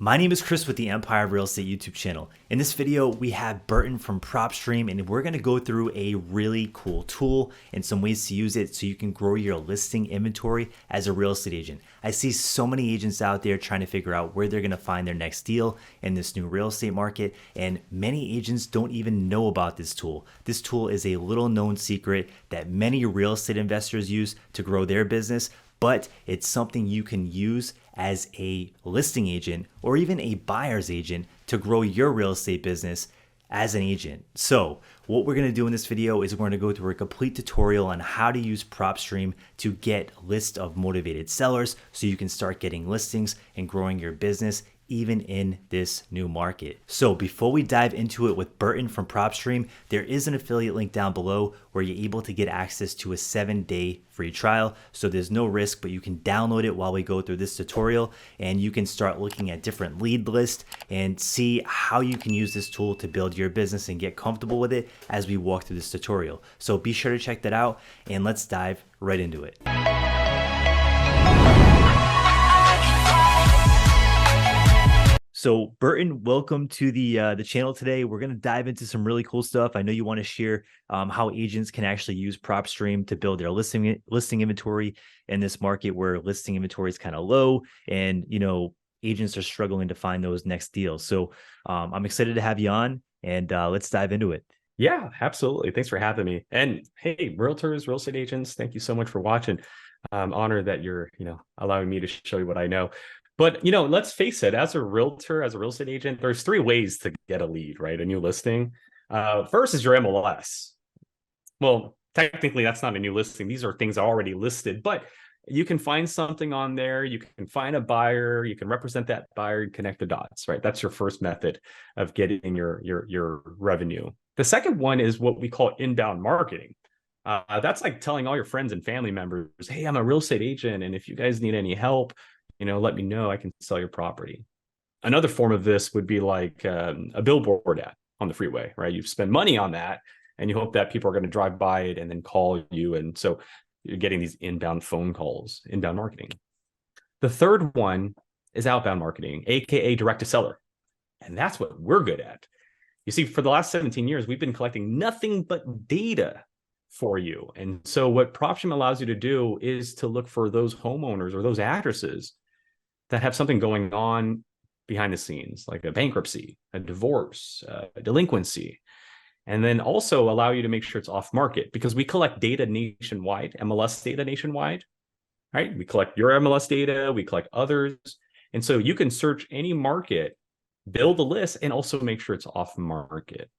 My name is Chris with the Empire of Real Estate YouTube channel. In this video, we have Burton from Propstream, and we're going to go through a really cool tool and some ways to use it so you can grow your listing inventory as a real estate agent. I see so many agents out there trying to figure out where they're going to find their next deal in this new real estate market, and many agents don't even know about this tool. This tool is a little known secret that many real estate investors use to grow their business, but it's something you can use as a listing agent or even a buyer's agent to grow your real estate business as an agent. So what we're going to do in this video is we're going to go through a complete tutorial on how to use Propstream to get a list of motivated sellers so you can start getting listings and growing your business even in this new market. So before we dive into it with Burton from Propstream, there is an affiliate link down below where you're able to get access to a 7-day free trial. So there's no risk, but you can download it while we go through this tutorial and you can start looking at different lead lists and see how you can use this tool to build your business and get comfortable with it as we walk through this tutorial. So be sure to check that out and let's dive right into it. So Burton, welcome to the channel today. We're going to dive into some really cool stuff. I know you want to share how agents can actually use Propstream to build their listing inventory in this market where listing inventory is kind of low and, agents are struggling to find those next deals. So I'm excited to have you on and let's dive into it. Yeah, absolutely. Thanks for having me. And hey, realtors, real estate agents, thank you so much for watching. I'm honored that you're, allowing me to show you what I know. But, let's face it, as a realtor, as a real estate agent, there's 3 ways to get a lead, right? A new listing. First is your MLS. Well, technically, that's not a new listing. These are things already listed, but you can find something on there. You can find a buyer. You can represent that buyer and connect the dots, right? That's your first method of getting your revenue. The second one is what we call inbound marketing. That's like telling all your friends and family members, hey, I'm a real estate agent, and if you guys need any help, let me know. I can sell your property. Another form of this would be like a billboard ad on the freeway, right? You spend money on that and you hope that people are going to drive by it and then call you. And so you're getting these inbound phone calls, inbound marketing. The third one is outbound marketing, AKA direct to seller. And that's what we're good at. You see, for the last 17 years, we've been collecting nothing but data for you. And so what Propstream allows you to do is to look for those homeowners or those addresses that have something going on behind the scenes, like a bankruptcy, a divorce, a delinquency, and then also allow you to make sure it's off market because we collect data nationwide, MLS data nationwide, right? We collect your MLS data, we collect others. And so you can search any market, build a list, and also make sure it's off market.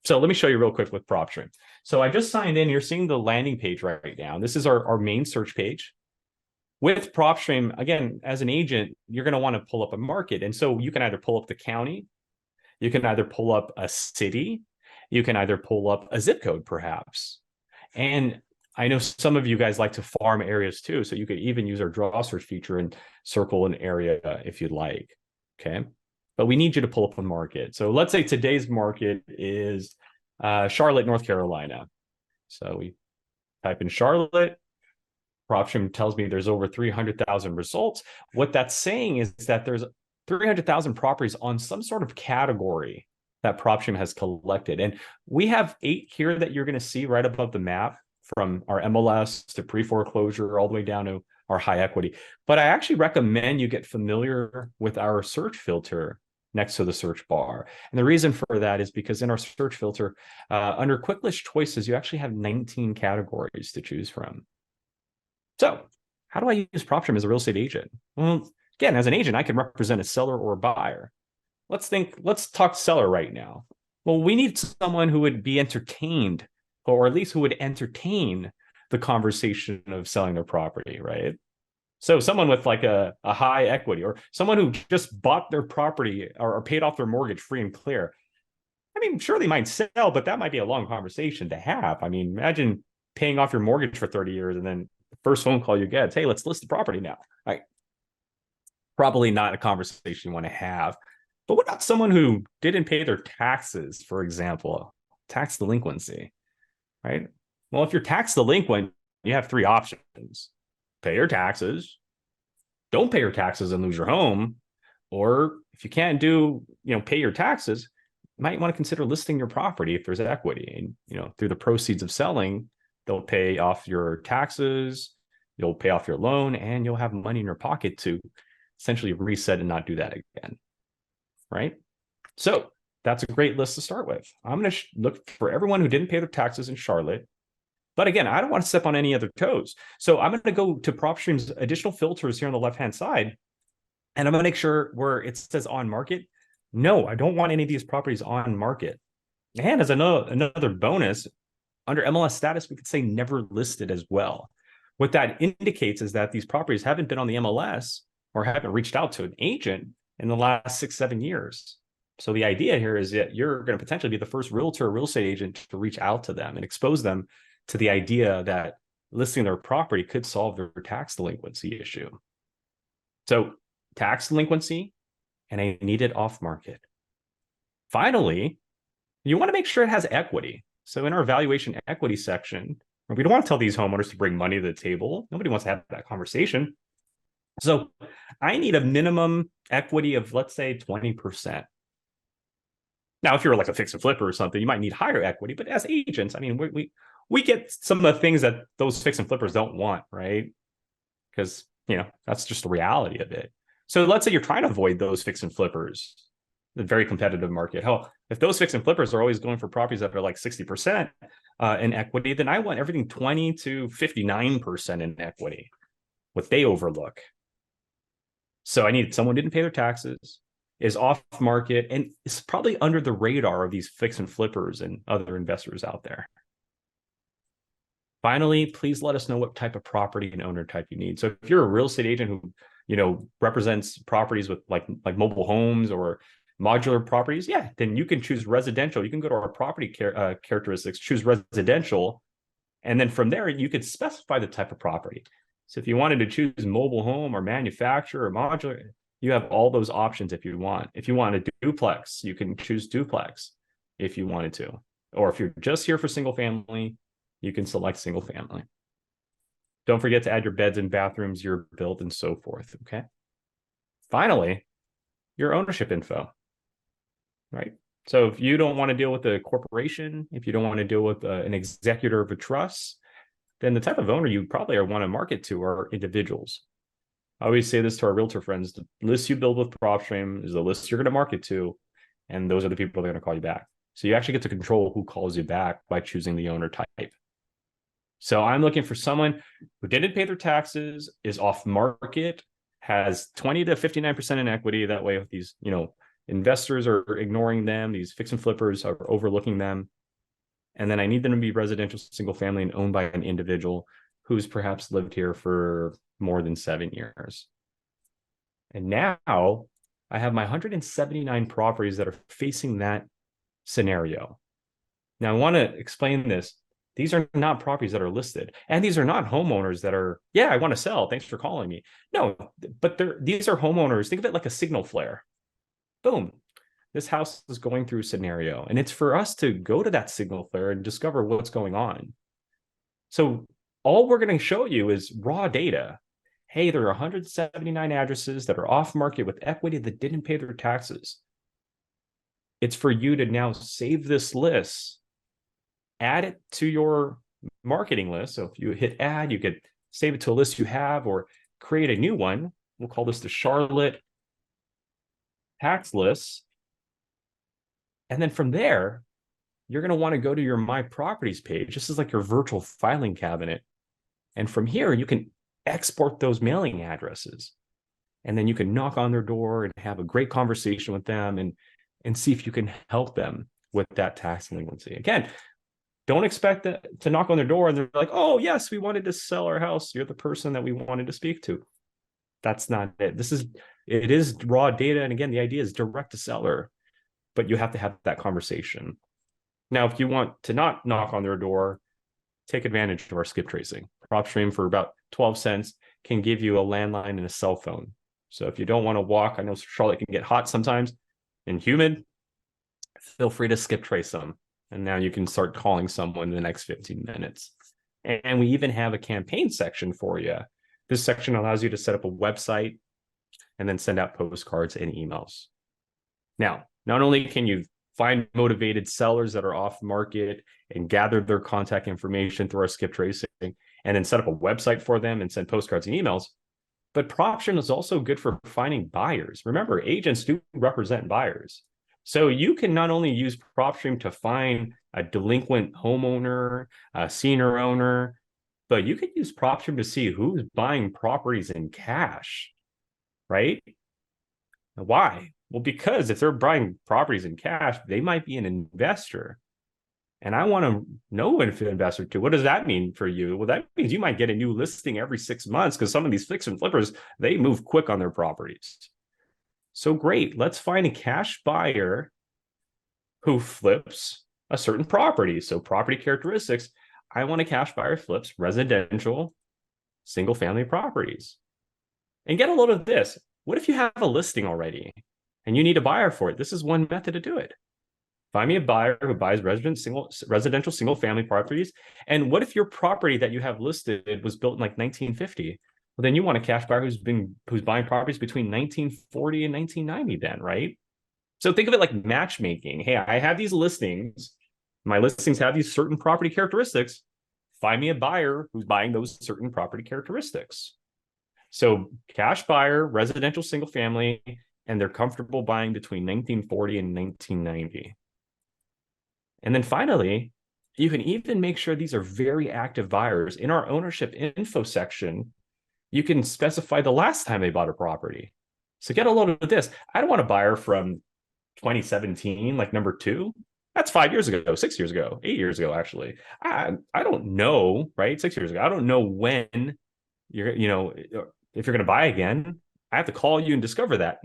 So let me show you real quick with Propstream. So I just signed in. You're seeing the landing page right now. This is our main search page. With Propstream, again, as an agent, you're going to want to pull up a market. And so you can either pull up the county, you can either pull up a city, you can either pull up a zip code, perhaps. And I know some of you guys like to farm areas too. So you could even use our draw search feature and circle an area if you'd like. Okay. But we need you to pull up a market. So let's say today's market is Charlotte, North Carolina. So we type in Charlotte. Propstream tells me there's over 300,000 results. What that's saying is that there's 300,000 properties on some sort of category that Propstream has collected. And we have 8 here that you're going to see right above the map, from our MLS to pre-foreclosure all the way down to our high equity. But I actually recommend you get familiar with our search filter next to the search bar. And the reason for that is because in our search filter, under quick list choices, you actually have 19 categories to choose from. So how do I use Propstream as a real estate agent? Well, again, as an agent, I can represent a seller or a buyer. Let's talk seller right now. Well, we need someone who would be entertained, or at least who would entertain the conversation of selling their property, right? So someone with like a high equity, or someone who just bought their property or paid off their mortgage free and clear. I mean, sure, they might sell, but that might be a long conversation to have. I mean, imagine paying off your mortgage for 30 years and then the first phone call you get is, hey, let's list the property now. Right? Probably not a conversation you want to have. But what about someone who didn't pay their taxes, for example, tax delinquency, right? Well, if you're tax delinquent, you have 3 options. Pay your taxes, don't pay your taxes and lose your home, or If you can't do, pay your taxes, you might want to consider listing your property if there's equity. And, through the proceeds of selling, they'll pay off your taxes, you'll pay off your loan, and you'll have money in your pocket to essentially reset and not do that again. Right? So that's a great list to start with. I'm going to look for everyone who didn't pay their taxes in Charlotte. But again, I don't want to step on any other toes. So I'm going to go to Propstream's additional filters here on the left-hand side, and I'm going to make sure where it says on market. No, I don't want any of these properties on market. And as another bonus, under MLS status, we could say never listed as well. What that indicates is that these properties haven't been on the MLS or haven't reached out to an agent in the last 6-7 years. So the idea here is that you're going to potentially be the first realtor or real estate agent to reach out to them and expose them to the idea that listing their property could solve their tax delinquency issue. So tax delinquency, and I need it off market. Finally, you want to make sure it has equity. So in our valuation equity section, we don't want to tell these homeowners to bring money to the table. Nobody wants to have that conversation. So I need a minimum equity of, let's say, 20%. Now, if you're like a fix and flipper or something, you might need higher equity. But as agents, I mean, we get some of the things that those fix and flippers don't want, right? Because, that's just the reality of it. So let's say you're trying to avoid those fix and flippers, the very competitive market. Hell, if those fix and flippers are always going for properties that are like 60% in equity, then I want everything 20 to 59% in equity, what they overlook. So I need someone who didn't pay their taxes, is off market, and is probably under the radar of these fix and flippers and other investors out there. Finally, please let us know what type of property and owner type you need. So if you're a real estate agent who, represents properties with like mobile homes or modular properties, yeah, then you can choose residential. You can go to our property characteristics, choose residential, and then from there you could specify the type of property. So if you wanted to choose mobile home or manufacturer or modular, you have all those options if you want. If you want a duplex, you can choose duplex if you wanted to. Or if you're just here for single family, you can select single family. Don't forget to add your beds and bathrooms, your build, and so forth, okay? Finally, your ownership info, right? So if you don't want to deal with a corporation, if you don't want to deal with an executor of a trust, then the type of owner you probably want to market to are individuals. I always say this to our realtor friends: the list you build with Propstream is the list you're going to market to, and those are the people that are going to call you back. So you actually get to control who calls you back by choosing the owner type. So I'm looking for someone who didn't pay their taxes, is off market, has 20 to 59% in equity. That way, if these, investors are ignoring them, these fix and flippers are overlooking them. And then I need them to be residential, single family, and owned by an individual who's perhaps lived here for more than 7 years. And now I have my 179 properties that are facing that scenario. Now I want to explain this. These are not properties that are listed, and these are not homeowners that are, yeah, I want to sell, thanks for calling me. No, but these are homeowners. Think of it like a signal flare. Boom. This house is going through a scenario, and it's for us to go to that signal flare and discover what's going on. So all we're going to show you is raw data. Hey, there are 179 addresses that are off market with equity that didn't pay their taxes. It's for you to now save this list, add it to your marketing list. So if you hit add, you could save it to a list you have or create a new one. We'll call this the Charlotte tax list. And then from there, you're going to want to go to your My Properties page. This is like your virtual filing cabinet. And from here, you can export those mailing addresses. And then you can knock on their door and have a great conversation with them and see if you can help them with that tax delinquency. Again, don't expect to knock on their door and they're like, oh, yes, we wanted to sell our house. You're the person that we wanted to speak to. That's not it. It is raw data. And again, the idea is direct to seller, but you have to have that conversation. Now, if you want to not knock on their door, take advantage of our skip tracing. Propstream for about 12 cents can give you a landline and a cell phone. So if you don't want to walk, I know Charlotte can get hot sometimes and humid, feel free to skip trace them. And now you can start calling someone in the next 15 minutes. And we even have a campaign section for you. This section allows you to set up a website and then send out postcards and emails. Now, not only can you find motivated sellers that are off market and gather their contact information through our skip tracing and then set up a website for them and send postcards and emails, but Propstream is also good for finding buyers. Remember, agents do represent buyers. So you can not only use Propstream to find a delinquent homeowner, a senior owner, but you could use Propstream to see who's buying properties in cash, right? Why? Well, because if they're buying properties in cash, they might be an investor. And I want to know if an investor too. What does that mean for you? Well, that means you might get a new listing every 6 months because some of these fix and flippers, they move quick on their properties. So great. Let's find a cash buyer who flips a certain property. So property characteristics. I want a cash buyer flips residential single family properties. And get a load of this. What if you have a listing already and you need a buyer for it? This is one method to do it. Find me a buyer who buys residential single family properties. And what if your property that you have listed was built in like 1950? Well, then you want a cash buyer who's buying properties between 1940 and 1990 then, right? So think of it like matchmaking. Hey, I have these listings. My listings have these certain property characteristics. Find me a buyer who's buying those certain property characteristics. So cash buyer, residential single family, and they're comfortable buying between 1940 and 1990. And then finally, you can even make sure these are very active buyers. In our ownership info section, you can specify the last time they bought a property. So get a load of this. I don't want a buyer from 2017, like number 2. That's 5 years ago, 6 years ago, 8 years ago, actually. I don't know, right? 6 years ago. I don't know when you're, if you're going to buy again. I have to call you and discover that.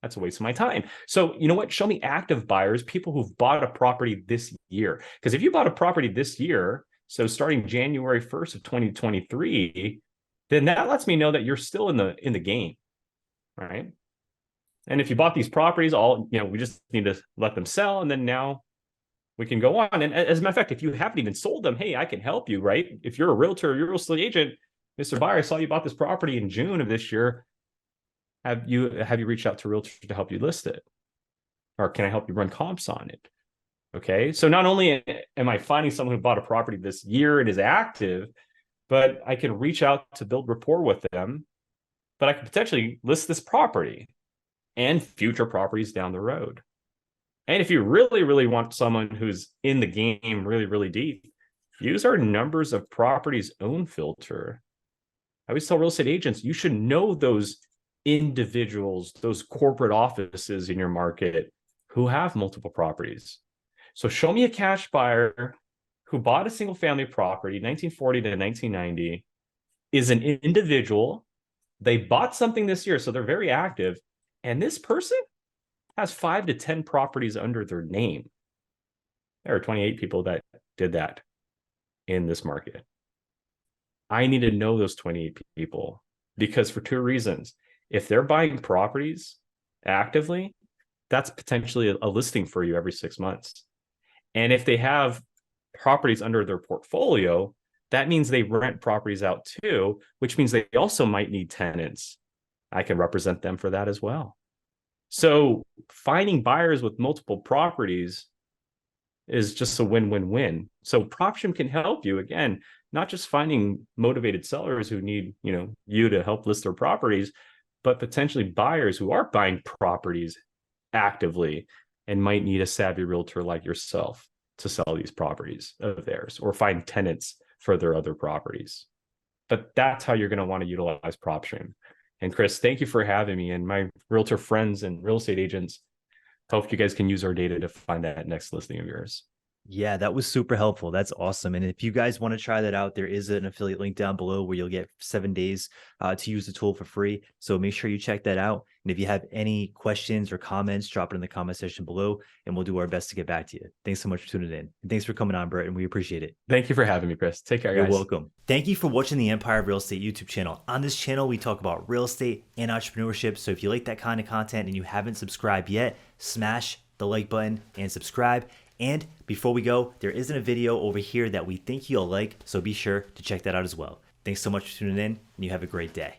That's a waste of my time. So you know what? Show me active buyers, people who've bought a property this year. Because if you bought a property this year, so starting January 1st of 2023, then that lets me know that you're still in the game, right? And if you bought these properties, we just need to let them sell, and then now we can go on. And as a matter of fact, if you haven't even sold them, hey, I can help you, right? If you're a realtor, you're a real estate agent, Mr. Buyer, I saw you bought this property in June of this year. Have you reached out to a realtor to help you list it? Or can I help you run comps on it? Okay. So not only am I finding someone who bought a property this year and is active, but I can reach out to build rapport with them, but I could potentially list this property and future properties down the road. And if you really, really want someone who's in the game really, really deep, use our numbers of properties owned filter. I always tell real estate agents, you should know those individuals, those corporate offices in your market who have multiple properties. So show me a cash buyer who bought a single family property 1940 to 1990, is an individual. They bought something this year, so they're very active. And this person has 5 to 10 properties under their name. There are 28 people that did that in this market. I need to know those 28 people because for 2 reasons. If they're buying properties actively, that's potentially a listing for you every 6 months. And if they have properties under their portfolio, that means they rent properties out too, which means they also might need tenants. I can represent them for that as well. So finding buyers with multiple properties is just a win-win-win. So Propstream can help you, again, not just finding motivated sellers who need, you to help list their properties, but potentially buyers who are buying properties actively and might need a savvy realtor like yourself to sell these properties of theirs or find tenants for their other properties. But that's how you're going to want to utilize Propstream. And Chris, thank you for having me, and my realtor friends and real estate agents. Hope you guys can use our data to find that next listing of yours. Yeah, that was super helpful. That's awesome. And if you guys want to try that out, there is an affiliate link down below where you'll get 7 days to use the tool for free. So make sure you check that out. And if you have any questions or comments, drop it in the comment section below, and we'll do our best to get back to you. Thanks so much for tuning in. And thanks for coming on, Bert, and we appreciate it. Thank you for having me, Chris. Take care, guys. You're welcome. Thank you for watching the Empire of Real Estate YouTube channel. On this channel, we talk about real estate and entrepreneurship. So if you like that kind of content and you haven't subscribed yet, smash the like button and subscribe. And before we go, there isn't a video over here that we think you'll like, so be sure to check that out as well. Thanks so much for tuning in, and you have a great day.